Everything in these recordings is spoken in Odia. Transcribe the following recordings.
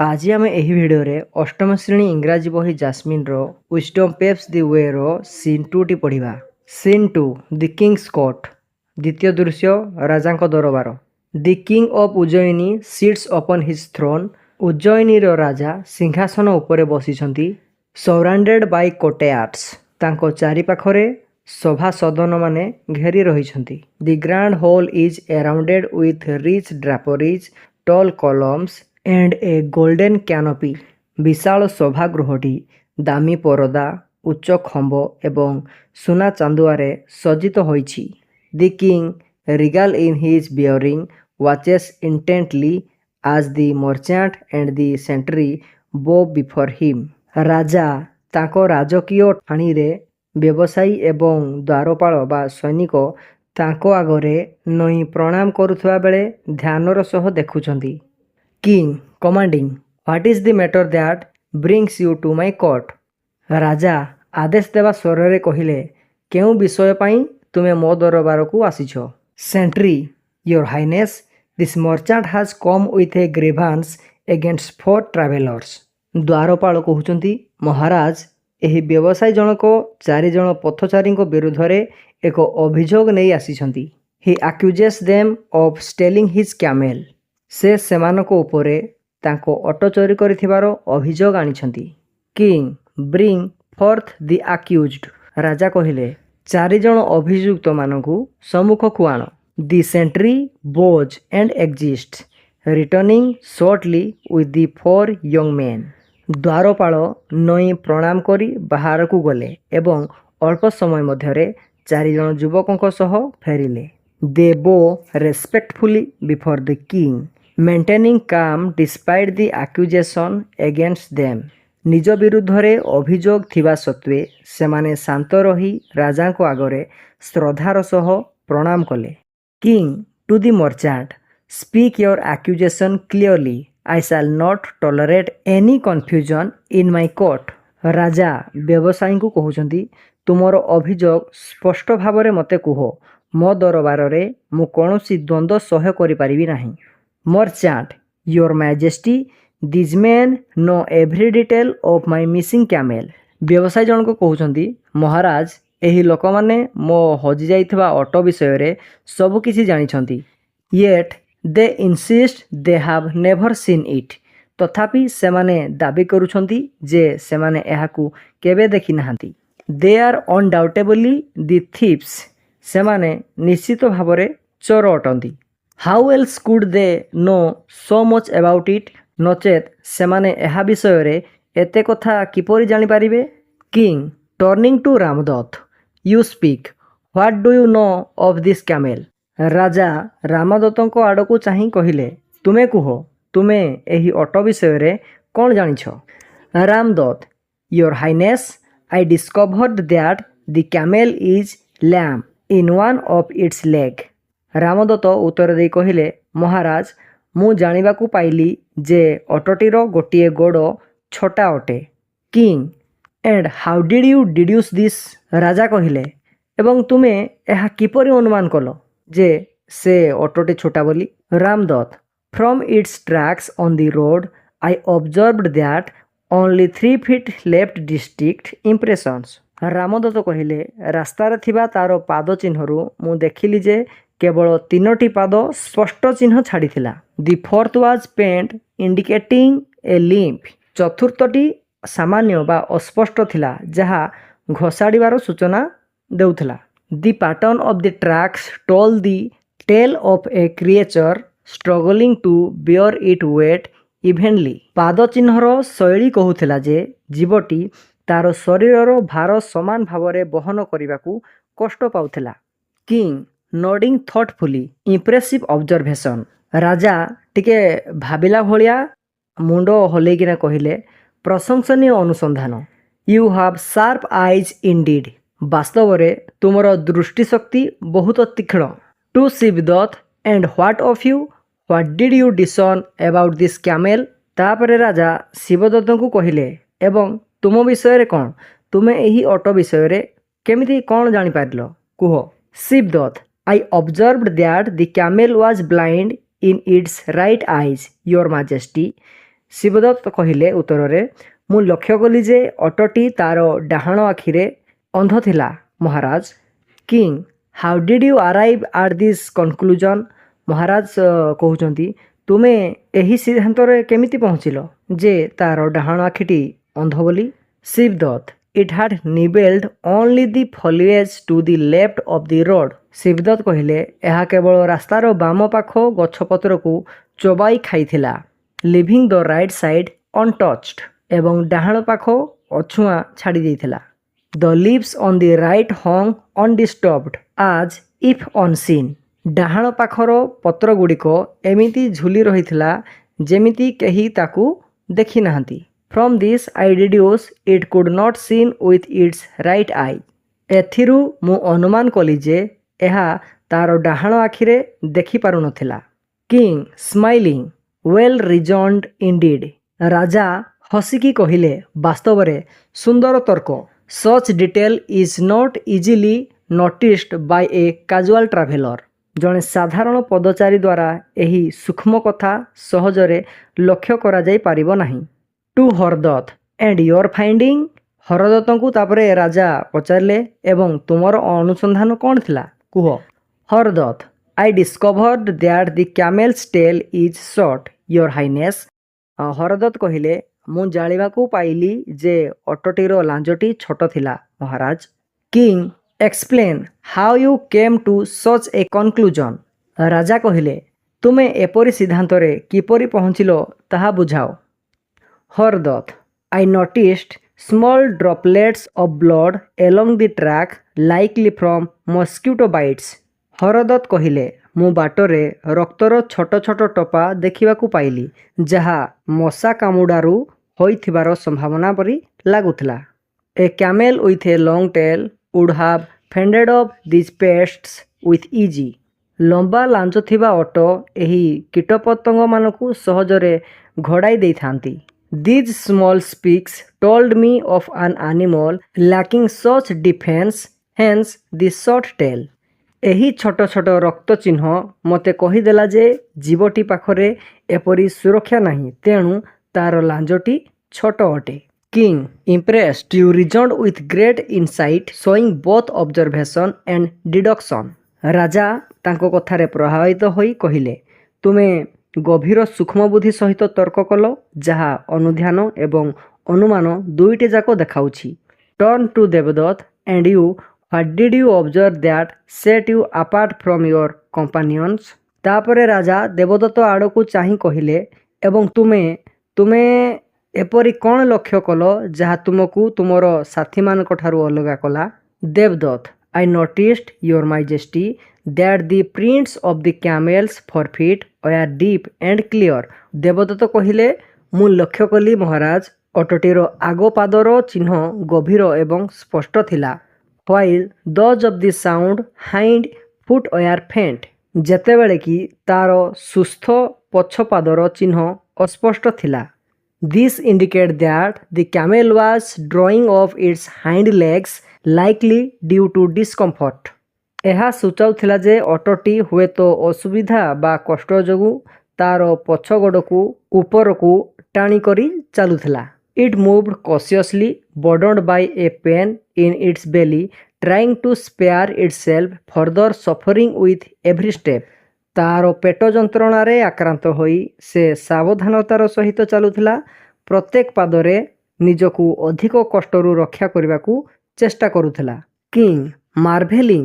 आज आम यही भिडियो अष्टम श्रेणी इंग्राजी बही Jasmine Wisdom Peeps the way scene 2 टी पढ़ा। Scene 2 the king's court. द्वितीय दृश्य राजा दरबार। The king of Ujjayini sits upon his throne. Ujjayini राजा सिंहासन उपरे बसिछंती। Surrounded by कोर्टियार्ड्स। तांको चारिपाखरे सभासदन माने घेरी रहिछंती। The grand hall is arounded with rich draperies, tall columns and a golden canopy. विशाल सभागृहटी दामी परदा, उच्च खंभ एवं सुना चांदुआरे सज्जित होइछि। The king regal in his bearing watches intently as the merchant and the sentry bow before him। राजा ताको राजकीय ठाणीरे व्यवसायी एवं द्वारपाल बा सैनिक ताको आगरे नई प्रणाम करुथुवा बेले ध्यानर सह देखुछंती। King commanding what is the matter that brings you to my court. राजा आदेश देवा स्वरे कहिले केउ विषय पाई तुमे मो दरबार को आसीछ। Sentry your highness this merchant has come with a grievance against 4 travellers. द्वारपाल कहउचंती महाराज एही व्यवसायी जनक 4 जन पथचारी विरुद्ध एक अभियोग नहीं आसीछंती। He accuses them of stealing his camel. से सेमानको उपरे तांको ऑटो चोरी करिथिबार अभियोग आनिछंती। King bring forth the accused. राजा कहिले 4 जन अभियुक्त मानकु सम्मुख को आण। The sentry bows and exists, returning shortly with the 4 young men। द्वारपाल नई प्रणाम करी बाहर को गले एवं अल्प समय मध्यरे 4 जन युवकों सह फेरिले। They bow respectfully before the king, maintaining calm despite the accusation against them। निज विरुद्धरे अभियोग थिबा सत्वे सेमाने शांत रही राजा को आगरे श्रद्धार सह प्रणाम कले। King to the merchant, speak your accusation clearly. I shall not tolerate any confusion in my court। राजा व्यवसायी को कहउचंती तुमरो अभियोग स्पष्ट भावरे मते कुह। मो दरबार रे मु कोनोसी द्वंद्व सह्य करि परिबी नाही। Merchant your majesty this man know every detail of my missing camel. व्यवसायी जन को कहउचंती महाराज एही लोक माने मो हजि जाइथिबा ऑटो विषय रे सब किछि जानिछंती। Yet they insist they have never seen it. तथापि सेमाने दाबी करूछंती जे सेमाने एहाकू केबे देखि नाहांती। They are undoubtedly the thieves. सेमाने निश्चित भावरे चोर अटंती। How else could they know so much about it. नचेत सेमाने एहा विषय रे एते कथा किपरि जानि पारिबे। King turning to Ramdatta you speak what do you know of this camel. राजा रामदत्त आड़ को चाहि कहिले तुमे कुह तुमे एही ऑटो विषय रे कौन जानिछ। Ramdatta your highness I discovered that the camel is lame in one of its leg. Ramdatta उत्तर दे कहिले महाराज मु जानिबाकू पाइली जे ऑटोटीर गोटिए गोड़ छोटा अटे। King and how did you deduce this. राजा कहिले एवं तुमे एहा किपरि अनुमान कलो जे से ऑटोटे छोटा बोली। Ramdatt from its tracks on the road I observed that only 3 feet left district impressions. Ramdatt कहिले रास्तार थिबा तारो पाद चिन्हरु मु देखिली जे केवल 3टी पाद स्पष्ट चिन्ह छाड़ीथिला। The fourth was faint indicating a limp. चतुर्थटी सामान्य बा अस्पष्ट थिला जहा घोषाड़ीबार सूचना देउथिला। The pattern of the tracks told the tale of a creature struggling to bear it weight evenly. पाद चिन्हर शैली कहूथिला जे जीवटी तार शरीरर भार समान भावरे बहन करिबाकू कष्ट पाउथिला। King nodding thoughtfully impressive observation. राजा टिके भाबिला भलिया मुंड हलेकिना कहिले प्रशंसनीय अनुसंधान। You have sharp eyes indeed. वास्तव रे तुमर दृष्टिशक्ति बहुत तीक्ष्ण। To Shivdatta and what of you what did you discern about this camel. तापरे राजा शिवदत्त को कहिले एवं तुम विषय रे कौन तुमे एही ऑटो विषय रे केमिति कौन जानि पारिलो कुह। Shivdatta I observed that the camel was blind in its right eyes your majesty. Shivdatta କହିଲେ ଉତ୍ତରରେ, ମୁଁ ଲକ୍ଷ୍ୟ କଲି ଯେ ଅଟଟି ତାର ଡାହାଣ ଆଖିରେ ଅନ୍ଧ ଥିଲା ମହାରାଜ। King, how did you arrive at this conclusion? ମହାରାଜ କହୁଛନ୍ତି, ତୁମେ ଏହି ସିଦ୍ଧାନ୍ତରେ କେମିତି ପହଞ୍ଚିଲ ଯେ ତାର ଡାହାଣ ଆଖିଟି ଅନ୍ଧ ବୋଲି? Shivadatta, it had nibbled only the foliage to the left of the road. Shivadatta କହିଲେ, ଏହା କେବଳ ରାସ୍ତାର ବାମ ପାଖ ଗଛପତ୍ରକୁ ଚୋବାଇ ଖାଇଥିଲା, leaving the right side untouched, ଏବଂ ଡାହାଣ ପାଖ ଅଛୁଆଁ ଛାଡ଼ି ଦେଇଥିଲା। The leaves on the right hung undisturbed as if unseen. ଡାହାଣ ପାଖର ପତ୍ରଗୁଡ଼ିକ ଏମିତି ଝୁଲି ରହିଥିଲା ଯେମିତି କେହି ତାକୁ ଦେଖିନାହାନ୍ତି। From this I deduce it could not seen with its right eye. ଏଥିରୁ ମୁଁ ଅନୁମାନ କଲି ଯେ ଏହା ତାର ଡାହାଣ ଆଖିରେ ଦେଖିପାରୁନଥିଲା। King, smiling, well reasoned indeed. ରାଜା ହସିକି କହିଲେ, ବାସ୍ତବରେ ସୁନ୍ଦର ତର୍କ। Such detail is not easily noticed by a casual traveller. ଜଣେ ସାଧାରଣ ପଦଚାରୀ ଦ୍ୱାରା ଏହି ସୂକ୍ଷ୍ମ କଥା ସହଜରେ ଲକ୍ଷ୍ୟ କରାଯାଇ ପାରିବ ନାହିଁ। To Haradatta, and your finding? ହରଦତ୍ତଙ୍କୁ ତାପରେ ରାଜା ପଚାରିଲେ, ଏବଂ ତୁମର ଅନୁସନ୍ଧାନ କ'ଣ ଥିଲା, କୁହ। Haradatta, I discovered that the camel's tail is short, your highness. Haradatta କହିଲେ, ମୁଁ ଜାଣିବାକୁ ପାଇଲି ଯେ ଅଟଟିର ଲାଞ୍ଜଟି ଛୋଟ ଥିଲା ମହାରାଜ। King, explain how you came to such a conclusion. ରାଜା କହିଲେ, ତୁମେ ଏପରି ସିଦ୍ଧାନ୍ତରେ କିପରି ପହଞ୍ଚିଲ ତାହା ବୁଝାଅ। Haradatta, I noticed small droplets of blood along the track ଲାଇକଲି from mosquito bites. Haradatta କହିଲେ, ମୁଁ ବାଟରେ ରକ୍ତର ଛୋଟ ଛୋଟ ଟୋପା ଦେଖିବାକୁ ପାଇଲି, ଯାହା ମଶା କାମୁଡ଼ାରୁ ହୋଇଥିବାର ସମ୍ଭାବନା ପରି ଲାଗୁଥିଲା। A camel with a long tail would have fended off these pests with ease. ଲମ୍ବା ଲାଞ୍ଜ ଥିବା ଅଟ ଏହି କୀଟପତଙ୍ଗମାନଙ୍କୁ ସହଜରେ ଘୋଡ଼ାଇ ଦେଇଥାନ୍ତି। These small specks told me of an animal lacking such defence, hence the short tail. ଏହି ଛୋଟ ଛୋଟ ରକ୍ତ ଚିହ୍ନ ମୋତେ କହିଦେଲା ଯେ ଜୀବଟି ପାଖରେ ଏପରି ସୁରକ୍ଷା ନାହିଁ, ତେଣୁ ତାର ଲାଞ୍ଜଟି ଛୋଟ ଅଟେ। King, impressed, you reasoned with great insight, showing both observation and deduction. ରାଜା ତାଙ୍କ କଥାରେ ପ୍ରଭାବିତ ହୋଇ କହିଲେ, ତୁମେ ଗଭୀର ସୂକ୍ଷ୍ମବୁଦ୍ଧି ସହିତ ତର୍କ କଲ, ଯାହା ଅନୁଧ୍ୟାନ ଏବଂ ଅନୁମାନ ଦୁଇଟି ଯାକ ଦେଖାଉଛି। ଟର୍ନ ଟୁ ଦେବଦତ୍ତ, and you, what did you observe that set you apart from your companions? ତାପରେ ରାଜା ଦେବଦତ୍ତ ଆଡ଼କୁ ଚାହିଁ କହିଲେ, ଏବଂ ତୁମେ ଏପରି କ'ଣ ଲକ୍ଷ୍ୟ କଲ ଯାହା ତୁମକୁ ତୁମର ସାଥୀମାନଙ୍କ ଠାରୁ ଅଲଗା କଲା? ଦେବଦତ୍ତ, I noticed, your majesty, that the prints of the camel's forefeet were deep and clear. ଦେବଦତ୍ତ କହିଲେ, ମୁଁ ଲକ୍ଷ୍ୟ କଲି ମହାରାଜ, ଅଟଟିର ଆଗ ପାଦର ଚିହ୍ନ ଗଭୀର ଏବଂ ସ୍ପଷ୍ଟ ଥିଲା, while those of the sound hind feet were faint. ଯେତେବେଳେ କି ତାର ସୁସ୍ଥ ପଛ ପାଦର ଚିହ୍ନ ଅସ୍ପଷ୍ଟ ଥିଲା। This indicate that the camel was drawing of its hind legs likely due to discomfort. ଏହା ସୂଚାଉଥିଲା ଯେ ଅଟଟି ହୁଏତ ଅସୁବିଧା ବା କଷ୍ଟ ଯୋଗୁଁ ତାର ପଛ ଗୋଡ଼କୁ ଉପରକୁ ଟାଣି କରି ଚାଲୁଥିଲା। It moved cautiously, burdened by a pain in its belly, trying to spare itself further suffering with every step. ତାର ପେଟ ଯନ୍ତ୍ରଣାରେ ଆକ୍ରାନ୍ତ ହୋଇ ସେ ସାବଧାନତାର ସହିତ ଚାଲୁଥିଲା, ପ୍ରତ୍ୟେକ ପାଦରେ ନିଜକୁ ଅଧିକ କଷ୍ଟରୁ ରକ୍ଷା କରିବାକୁ ଚେଷ୍ଟା କରୁଥିଲା। King, marvelling,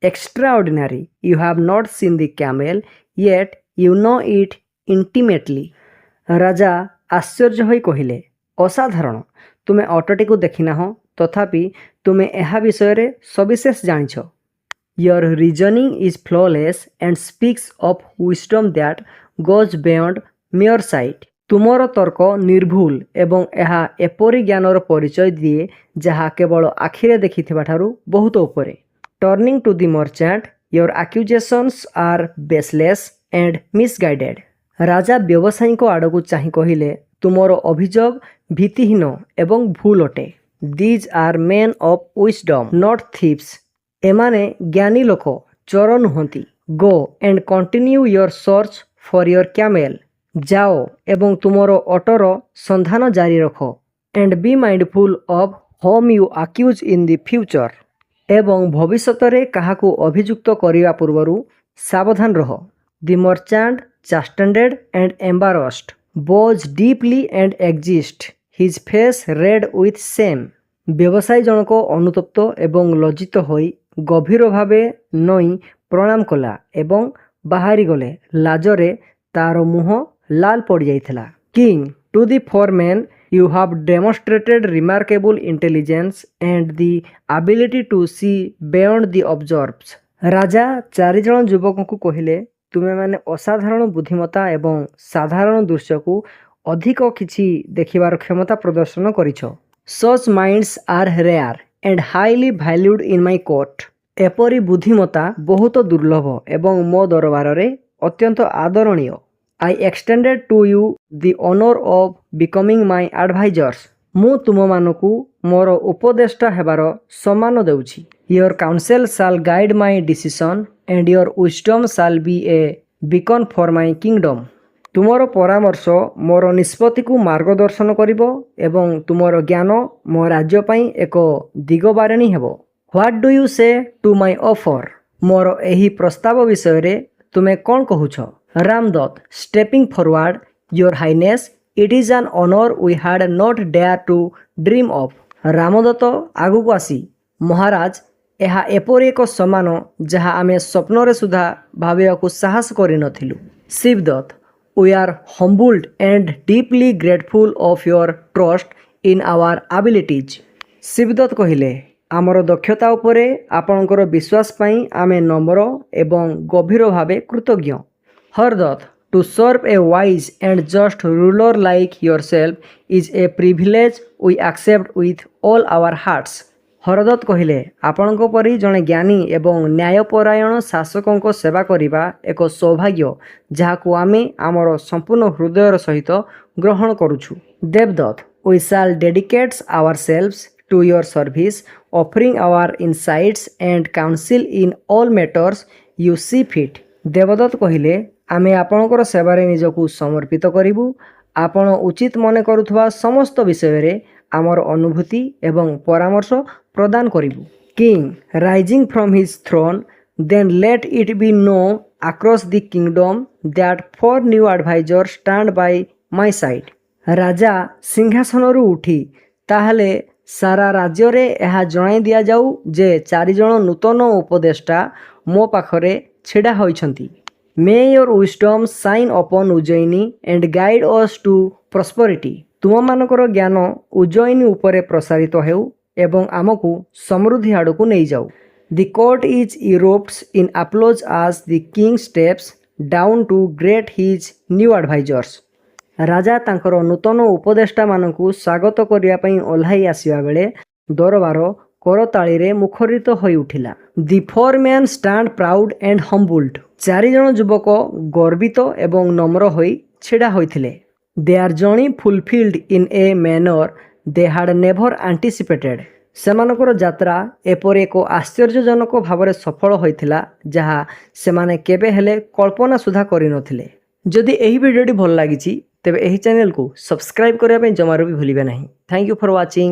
extraordinary, you have not seen the camel yet, you know it intimately. ରାଜା ଆଶ୍ଚର୍ଯ୍ୟ ହୋଇ କହିଲେ, ଅସାଧାରଣ, ତୁମେ ଅଟଟିକୁ ଦେଖିନାହଁ, ତଥାପି ତୁମେ ଏହା ବିଷୟରେ ସବିଶେଷ ଜାଣିଛ। Your reasoning is flawless and speaks of wisdom that goes beyond mere sight. ତୁମର ତର୍କ ନିର୍ଭୁଲ ଏବଂ ଏହା ଏପରି ଜ୍ଞାନର ପରିଚୟ ଦିଏ ଯାହା କେବଳ ଆଖିରେ ଦେଖିଥିବା ଠାରୁ ବହୁତ ଉପରେ। Turning to the merchant, your accusations are baseless and misguided. ରାଜା ବ୍ୟବସାୟୀଙ୍କ ଆଡ଼କୁ ଚାହିଁ କହିଲେ, ତୁମର ଅଭିଯୋଗ ଭିତ୍ତିହୀନ ଏବଂ ଭୁଲ ଅଟେ। These are men of wisdom, not thieves. ଏମାନେ ଜ୍ଞାନୀ ଲୋକ, ଚୋର ନୁହନ୍ତି। Go and continue your search for your camel. ଯାଅ ଏବଂ ତୁମର ଅଟର ସନ୍ଧାନ ଜାରି ରଖ। And be mindful of whom you accuse in the future. ଏବଂ ଭବିଷ୍ୟତରେ କାହାକୁ ଅଭିଯୁକ୍ତ କରିବା ପୂର୍ବରୁ ସାବଧାନ ରହ। The merchant, chastened and embarrassed, bows deeply and exits, his face red with shame. ବ୍ୟବସାୟୀ ଜଣକ ଅନୁତପ୍ତ ଏବଂ ଲଜ୍ଜିତ ହୋଇ ଗଭୀର ଭାବେ ନଇଁ ପ୍ରଣାମ କଲା ଏବଂ ବାହାରିଗଲେ। ଲାଜରେ ତାର ମୁହଁ ଲାଲ ପଡ଼ିଯାଇଥିଲା। King to the four man, you have demonstrated remarkable intelligence and the ability to see beyond the obvious. ରାଜା ଚାରିଜଣ ଯୁବକଙ୍କୁ କହିଲେ, ତୁମେମାନେ ଅସାଧାରଣ ବୁଦ୍ଧିମତ୍ତା ଏବଂ ସାଧାରଣ ଦୃଶ୍ୟକୁ ଅଧିକ କିଛି ଦେଖିବାର କ୍ଷମତା ପ୍ରଦର୍ଶନ କରିଛ। Such minds are rare and highly valued in my court. ଏପରି ବୁଦ୍ଧିମତ୍ତା ବହୁତ ଦୁର୍ଲଭ ଏବଂ ମୋ ଦରବାରରେ ଅତ୍ୟନ୍ତ ଆଦରଣୀୟ। I extended to you the honour of becoming my advisers. ମୁଁ ତୁମମାନଙ୍କୁ ମୋର ଉପଦେଷ୍ଟା ହେବାର ସମ୍ମାନ ଦେଉଛି। Your counsel shall guide my decision and your wisdom shall be a beacon for my kingdom. ତୁମର ପରାମର୍ଶ ମୋର ନିଷ୍ପତ୍ତିକୁ ମାର୍ଗଦର୍ଶନ କରିବ ଏବଂ ତୁମର ଜ୍ଞାନ ମୋ ରାଜ୍ୟ ପାଇଁ ଏକ ଦିଗବାରିଣୀ ହେବ। ହ୍ୱାଟ୍ ଡୁ ୟୁ ସେ ଟୁ ମାଇ ଅଫର୍? ମୋର ଏହି ପ୍ରସ୍ତାବ ବିଷୟରେ ତୁମେ କ'ଣ କହୁଛ? Ramdatta stepping forward, your highness, it is an honor we had not dared to dream of। Ramdatta ଆଗକୁ ଆସି, ମହାରାଜ, ଏହା ଏପରି ଏକ ସମ୍ମାନ ଯାହା ଆମେ ସ୍ୱପ୍ନରେ ସୁଦ୍ଧା ଭାବିବାକୁ ସାହସ କରିନଥିଲୁ। Shibadatta, we are humbled and deeply grateful of your trust in our abilities। Shibadatta କହିଲେ, ଆମର ଦକ୍ଷତା ଉପରେ ଆପଣଙ୍କର ବିଶ୍ୱାସ ପାଇଁ ଆମେ ନମ୍ର ଏବଂ ଗଭୀର ଭାବେ କୃତଜ୍ଞ। Hardatta, to serve a wise and just ruler like yourself is a privilege we accept with all our hearts। Hardatta କହିଲେ, ଆପଣଙ୍କ ପରି ଜଣେ ଜ୍ଞାନୀ ଏବଂ ନ୍ୟାୟପରାୟଣ ଶାସକଙ୍କ ସେବା କରିବା ଏକ ସୌଭାଗ୍ୟ ଯାହାକୁ ଆମେ ଆମର ସମ୍ପୂର୍ଣ୍ଣ ହୃଦୟର ସହିତ ଗ୍ରହଣ କରୁଛୁ। ଦେବଦତ୍ତ, we shall dedicate ourselves to your service, offering our insights and counsel in all matters you see fit। ଦେବଦତ୍ତ କହିଲେ, ଆମେ ଆପଣଙ୍କର ସେବାରେ ନିଜକୁ ସମର୍ପିତ କରିବୁ, ଆପଣ ଉଚିତ ମନେ କରୁଥିବା ସମସ୍ତ ବିଷୟରେ ଆମର ଅନୁଭୂତି ଏବଂ ପରାମର୍ଶ ପ୍ରଦାନ କରିବୁ। King rising from his throne, then let it be known across the kingdom that four new adviser stand by my side. ରାଜା ସିଂହାସନରୁ ଉଠି, ତାହେଲେ ସାରା ରାଜ୍ୟରେ ଏହା ଜଣାଇ ଦିଆଯାଉ ଯେ ଚାରିଜଣ ନୂତନ ଉପଦେଷ୍ଟା ମୋ ପାଖରେ ଛିଡ଼ା ହୋଇଛନ୍ତି। May your wisdom shine upon Ujjayini and guide us to prosperity. ତୁମମାନଙ୍କର ଜ୍ଞାନ ଉଜ୍ଜୟିନୀ ଉପରେ ପ୍ରସାରିତ ହେଉ ଏବଂ ଆମକୁ ସମୃଦ୍ଧି ଆଡ଼କୁ ନେଇଯାଉ। The court is erupted in applause as the king steps down to greet his new advisers. ରାଜା ତାଙ୍କର ନୂତନ ଉପଦେଷ୍ଟାମାନଙ୍କୁ ସ୍ୱାଗତ କରିବା ପାଇଁ ଓହ୍ଲାଇ ଆସିବା ବେଳେ ଦରବାର କରତାଳିରେ ମୁଖରିତ ହୋଇଉଠିଲା। The four man stand proud and humbled. ଚାରିଜଣ ଯୁବକ ଗର୍ବିତ ଏବଂ ନମ୍ର ହୋଇ ଛିଡ଼ା ହୋଇଥିଲେ। Their journey fulfilled in a manner they had never anticipated. ସେମାନଙ୍କର ଯାତ୍ରା ଏପରି ଏକ ଆଶ୍ଚର୍ଯ୍ୟଜନକ ଭାବରେ ସଫଳ ହୋଇଥିଲା ଯାହା ସେମାନେ କେବେ ହେଲେ କଳ୍ପନା ସୁଦ୍ଧା କରିନଥିଲେ। ଯଦି ଏହି ଭିଡ଼ିଓଟି ଭଲ ଲାଗିଛି ତେବେ ଏହି ଚ୍ୟାନେଲକୁ ସବସ୍କ୍ରାଇବ୍ କରିବା ପାଇଁ ଜମାରୁ ବି ଭୁଲିବେ ନାହିଁ। Thank you for watching.